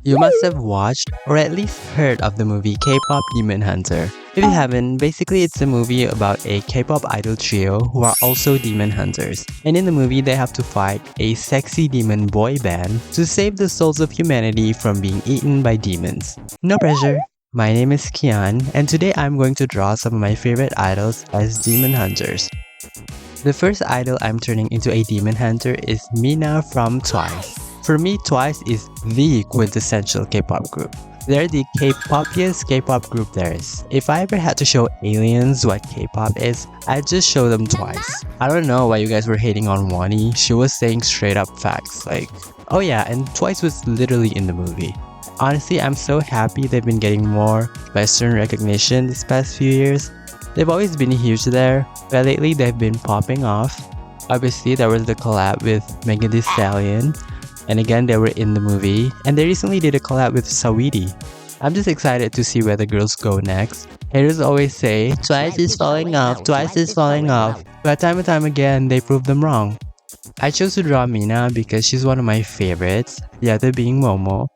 You must have watched or at least heard of the movie K-pop Demon Hunter. If you haven't, basically it's a movie about a K-pop idol trio who are also demon hunters. And in the movie, they have to fight a sexy demon boy band to save the souls of humanity from being eaten by demons. No pressure. My name is Kian, and today I'm going to draw some of my favorite idols as demon hunters. The first idol I'm turning into a demon hunter is Mina from Twice. For me, Twice is the quintessential K-pop group. They're the K-popiest K-pop group there is. If I ever had to show aliens what K-pop is, I'd just show them Twice. I don't know why you guys were hating on Wani. She was saying straight up facts like, oh yeah, and Twice was literally in the movie. Honestly, I'm so happy they've been getting more Western recognition this past few years. They've always been huge there, but lately they've been popping off. Obviously, there was the collab with Megan Thee Stallion, and again they were in the movie, and they recently did a collab with Saweetie. I'm just excited to see where the girls go next. Haters always say, Twice is falling off, Twice is falling off, but time and time again, they prove them wrong. I chose to draw Mina because she's one of my favorites, the other being Momo.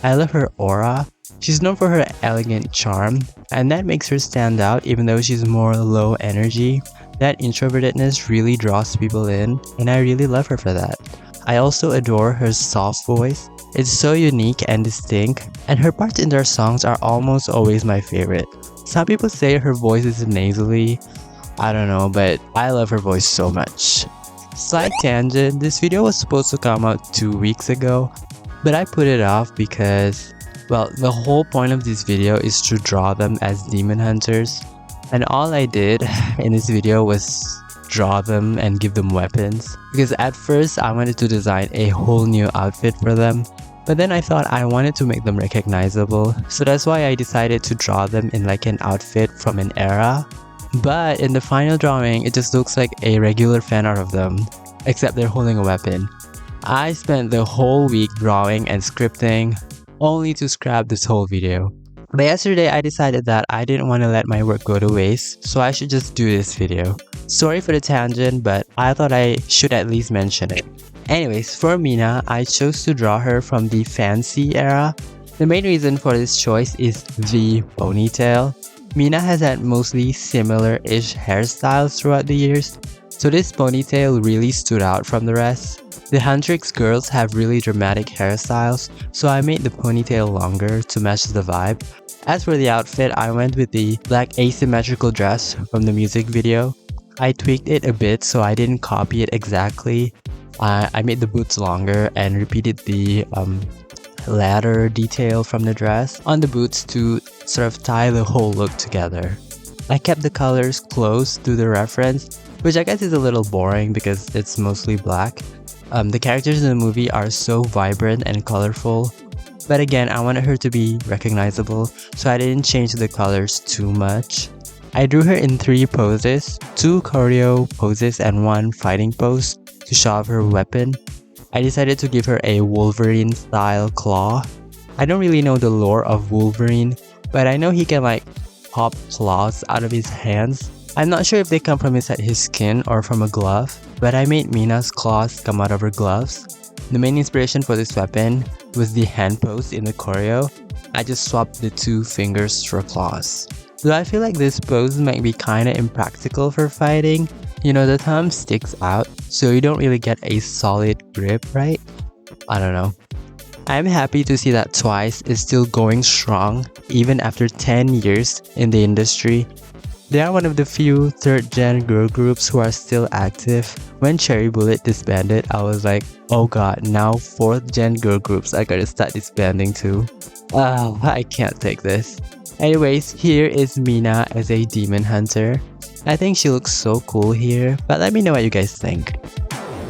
I love her aura. She's known for her elegant charm, and that makes her stand out even though she's more low energy. That introvertedness really draws people in, and I really love her for that. I also adore her soft voice. It's so unique and distinct, and her parts in their songs are almost always my favorite. Some people say her voice is nasally. I don't know, but I love her voice so much. Slight tangent, this video was supposed to come out 2 weeks ago, but I put it off because, well, the whole point of this video is to draw them as demon hunters, and all I did in this video was draw them and give them weapons, because at first I wanted to design a whole new outfit for them, but then I thought I wanted to make them recognizable, so that's why I decided to draw them in like an outfit from an era. But in the final drawing, it just looks like a regular fan art of them, except they're holding a weapon. I spent the whole week drawing and scripting, only to scrap this whole video. But yesterday I decided that I didn't want to let my work go to waste, so I should just do this video. Sorry for the tangent, but I thought I should at least mention it. Anyways, for Mina, I chose to draw her from the fancy era. The main reason for this choice is the ponytail. Mina has had mostly similar-ish hairstyles throughout the years, so this ponytail really stood out from the rest. The Huntrix girls have really dramatic hairstyles, so I made the ponytail longer to match the vibe. As for the outfit, I went with the black asymmetrical dress from the music video. I tweaked it a bit so I didn't copy it exactly. I made the boots longer and repeated the ladder detail from the dress on the boots to sort of tie the whole look together. I kept the colors close to the reference, which I guess is a little boring because it's mostly black. The characters in the movie are so vibrant and colorful, but again, I wanted her to be recognizable, so I didn't change the colors too much. I drew her in 3 poses, 2 choreo poses and 1 fighting pose to show off her weapon. I decided to give her a Wolverine style claw. I don't really know the lore of Wolverine, but I know he can like pop claws out of his hands. I'm not sure if they come from inside his skin or from a glove, but I made Mina's claws come out of her gloves. The main inspiration for this weapon was the hand pose in the choreo. I just swapped the 2 fingers for claws. Though I feel like this pose might be kinda impractical for fighting. You know, the thumb sticks out, so you don't really get a solid grip, right? I don't know. I'm happy to see that Twice is still going strong, even after 10 years in the industry. They are one of the few 3rd gen girl groups who are still active. When Cherry Bullet disbanded, I was like, oh god, now 4th gen girl groups are gonna start disbanding too. I can't take this. Anyways, here is Mina as a demon hunter. I think she looks so cool here, but let me know what you guys think.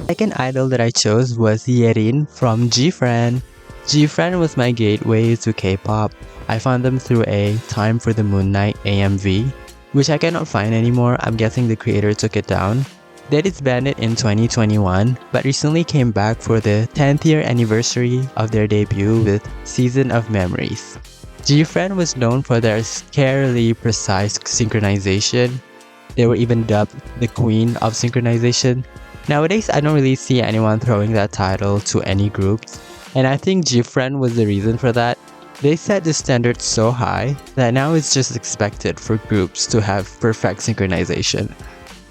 Second idol that I chose was Yerin from GFriend. GFriend was my gateway to K-pop. I found them through a Time for the Moon Night AMV, which I cannot find anymore. I'm guessing the creator took it down. They disbanded in 2021, but recently came back for the 10th year anniversary of their debut with Season of Memories. GFriend was known for their scarily precise synchronization. They were even dubbed the Queen of Synchronization. Nowadays, I don't really see anyone throwing that title to any groups. And I think GFriend was the reason for that. They set the standard so high that now it's just expected for groups to have perfect synchronization.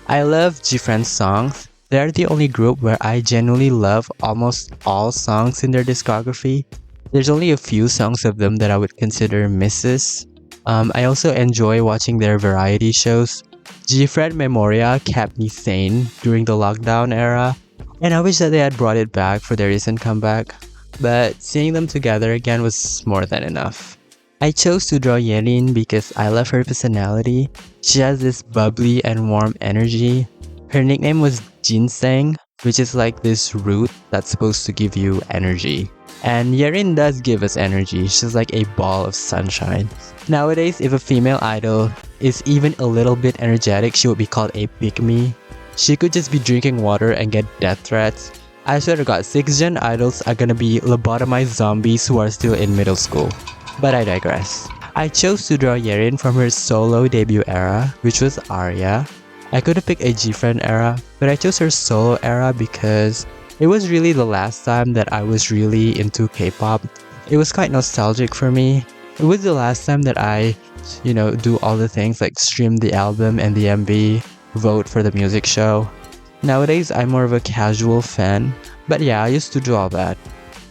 I love GFriend's songs. They're the only group where I genuinely love almost all songs in their discography. There's only a few songs of them that I would consider misses. I also enjoy watching their variety shows. GFriend Memoria kept me sane during the lockdown era, and I wish that they had brought it back for their recent comeback, but seeing them together again was more than enough. I chose to draw Yerin because I love her personality. She has this bubbly and warm energy. Her nickname was Ginseng, which is like this root that's supposed to give you energy. And Yerin does give us energy. She's like a ball of sunshine. Nowadays, if a female idol is even a little bit energetic, she would be called a pygmy. She could just be drinking water and get death threats. I swear to God, 6th gen idols are gonna be lobotomized zombies who are still in middle school. But I digress. I chose to draw Yerin from her solo debut era, which was Arya. I could have picked a GFriend era, but I chose her solo era because it was really the last time that I was really into K-pop. It was quite nostalgic for me. It was the last time that I, do all the things like stream the album and the MV, vote for the music show. Nowadays, I'm more of a casual fan, but yeah, I used to do all that.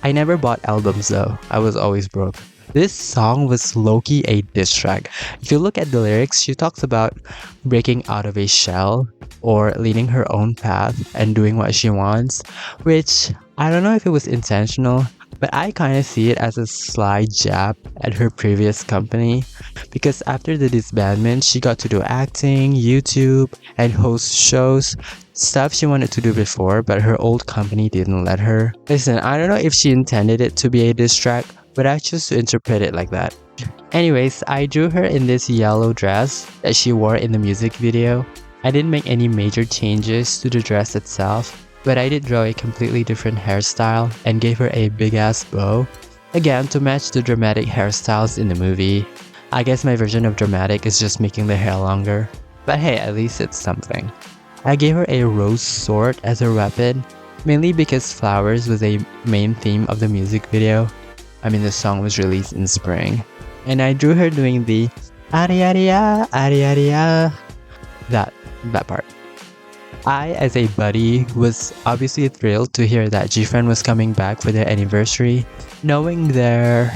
I never bought albums though, I was always broke. This song was low-key a diss track. If you look at the lyrics, she talks about breaking out of a shell or leading her own path and doing what she wants, which I don't know if it was intentional, but I kind of see it as a sly jab at her previous company because after the disbandment, she got to do acting, YouTube, and host shows, stuff she wanted to do before, but her old company didn't let her. Listen, I don't know if she intended it to be a diss track, but I choose to interpret it like that. Anyways, I drew her in this yellow dress that she wore in the music video. I didn't make any major changes to the dress itself, but I did draw a completely different hairstyle and gave her a big ass bow. Again, to match the dramatic hairstyles in the movie. I guess my version of dramatic is just making the hair longer, but hey, at least it's something. I gave her a rose sword as her weapon, mainly because flowers was a main theme of the music video. The song was released in spring. And I drew her doing the Ariaria, Ariaria, that part. I, as a buddy, was obviously thrilled to hear that GFriend was coming back for their anniversary. Knowing their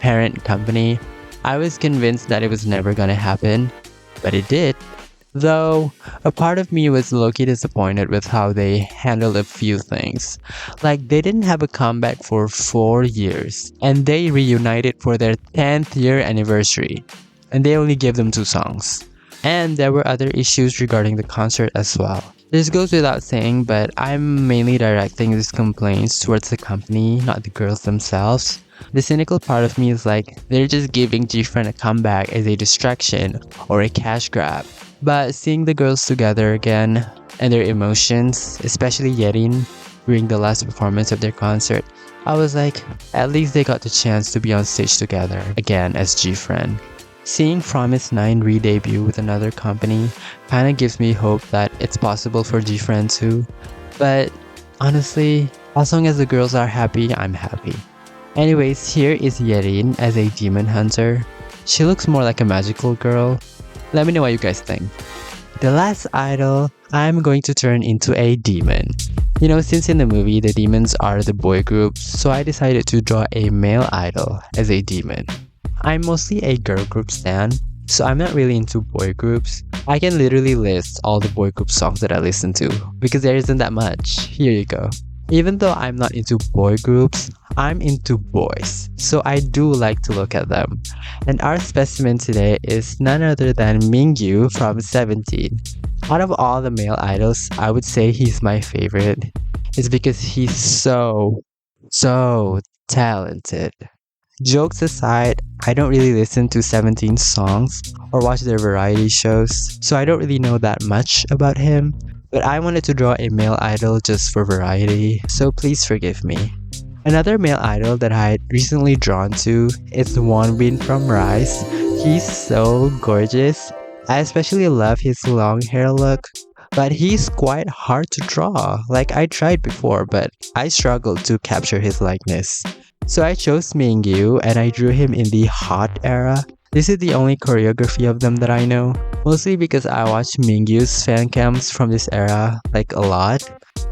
parent company, I was convinced that it was never gonna happen, but it did. Though, a part of me was low-key disappointed with how they handled a few things. Like, they didn't have a comeback for 4 years, and they reunited for their 10th year anniversary, and they only gave them 2 songs. And there were other issues regarding the concert as well. This goes without saying, but I'm mainly directing these complaints towards the company, not the girls themselves. The cynical part of me is like, they're just giving GFriend a comeback as a distraction or a cash grab. But seeing the girls together again and their emotions, especially Yerin during the last performance of their concert, I was like, at least they got the chance to be on stage together again as GFriend. Seeing Promise 9 re-debut with another company kinda gives me hope that it's possible for GFriend too. But honestly, as long as the girls are happy, I'm happy. Anyways, here is Yerin as a demon hunter. She looks more like a magical girl. Let me know what you guys think. The last idol, I'm going to turn into a demon. Since in the movie, the demons are the boy groups, so I decided to draw a male idol as a demon. I'm mostly a girl group stan, so I'm not really into boy groups. I can literally list all the boy group songs that I listen to, because there isn't that much. Here you go. Even though I'm not into boy groups, I'm into boys, so I do like to look at them. And our specimen today is none other than Mingyu from 17. Out of all the male idols, I would say he's my favorite. It's because he's so talented. Jokes aside, I don't really listen to 17's songs or watch their variety shows, so I don't really know that much about him. But I wanted to draw a male idol just for variety, so please forgive me. Another male idol that I had recently drawn to is Wonbin from Rise. He's so gorgeous. I especially love his long hair look. But he's quite hard to draw. Like I tried before, but I struggled to capture his likeness. So I chose Mingyu and I drew him in the hot era. This is the only choreography of them that I know, mostly because I watched Mingyu's fan cams from this era like a lot.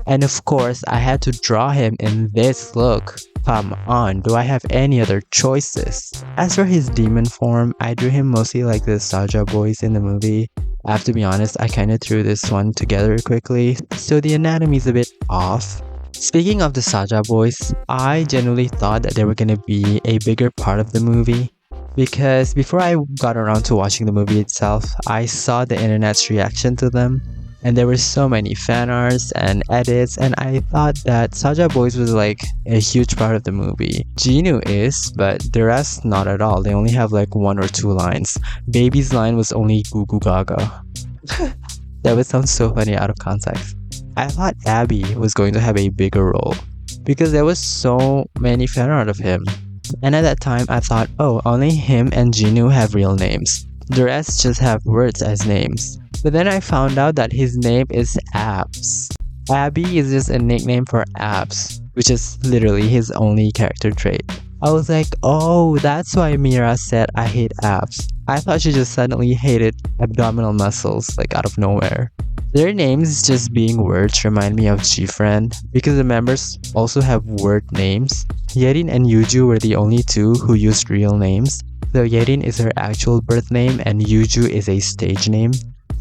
And of course, I had to draw him in this look. Come on, do I have any other choices? As for his demon form, I drew him mostly like the Saja boys in the movie. I have to be honest, I kinda threw this one together quickly, so the anatomy is a bit off. Speaking of the Saja boys, I genuinely thought that they were gonna be a bigger part of the movie. Because before I got around to watching the movie itself, I saw the internet's reaction to them. And there were so many fan arts and edits, and I thought that Saja Boys was like a huge part of the movie. Jinu is, but the rest not at all. They only have like 1 or 2 lines. Baby's line was only Goo Goo Gaga. That would sound so funny out of context. I thought Abby was going to have a bigger role because there was so many fan art of him. And at that time, I thought, oh, only him and Jinu have real names. The rest just have words as names. But then I found out that his name is Abs. Abby is just a nickname for Abs, which is literally his only character trait. I was like, oh, that's why Mira said I hate abs. I thought she just suddenly hated abdominal muscles, like out of nowhere. Their names just being words remind me of GFriend because the members also have word names. Yerin and Yuju were the only two who used real names, though Yerin is her actual birth name and Yuju is a stage name.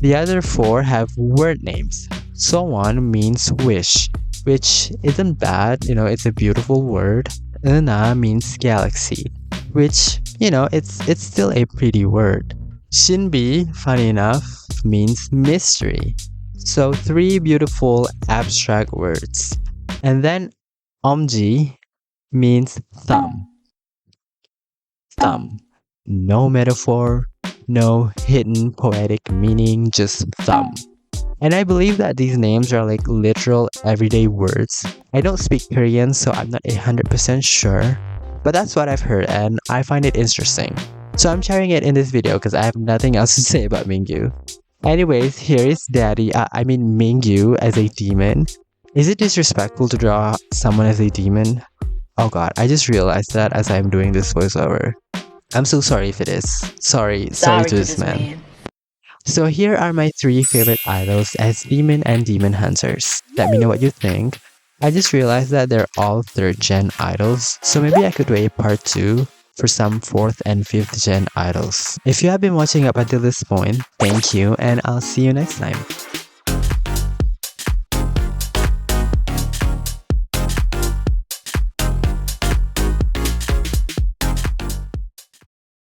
The other 4 have word names. Sowan means wish, which isn't bad, it's a beautiful word. Una means galaxy, which, it's still a pretty word. Shinbi, funny enough, means mystery. So 3 beautiful abstract words. And then Omji means thumb. Thumb. No metaphor, no hidden poetic meaning, just thumb. And I believe that these names are like literal everyday words. I don't speak Korean, so I'm not 100% sure. But that's what I've heard and I find it interesting. So I'm sharing it in this video because I have nothing else to say about Mingyu. Anyways, here is Mingyu as a demon. Is it disrespectful to draw someone as a demon? Oh god, I just realized that as I'm doing this voiceover. I'm so sorry if it is. Sorry to this man. So here are my 3 favorite idols as demon and demon hunters. Let me know what you think. I just realized that they're all 3rd gen idols, so maybe I could do a part 2 for some 4th and 5th gen idols. If you have been watching up until this point, thank you and I'll see you next time.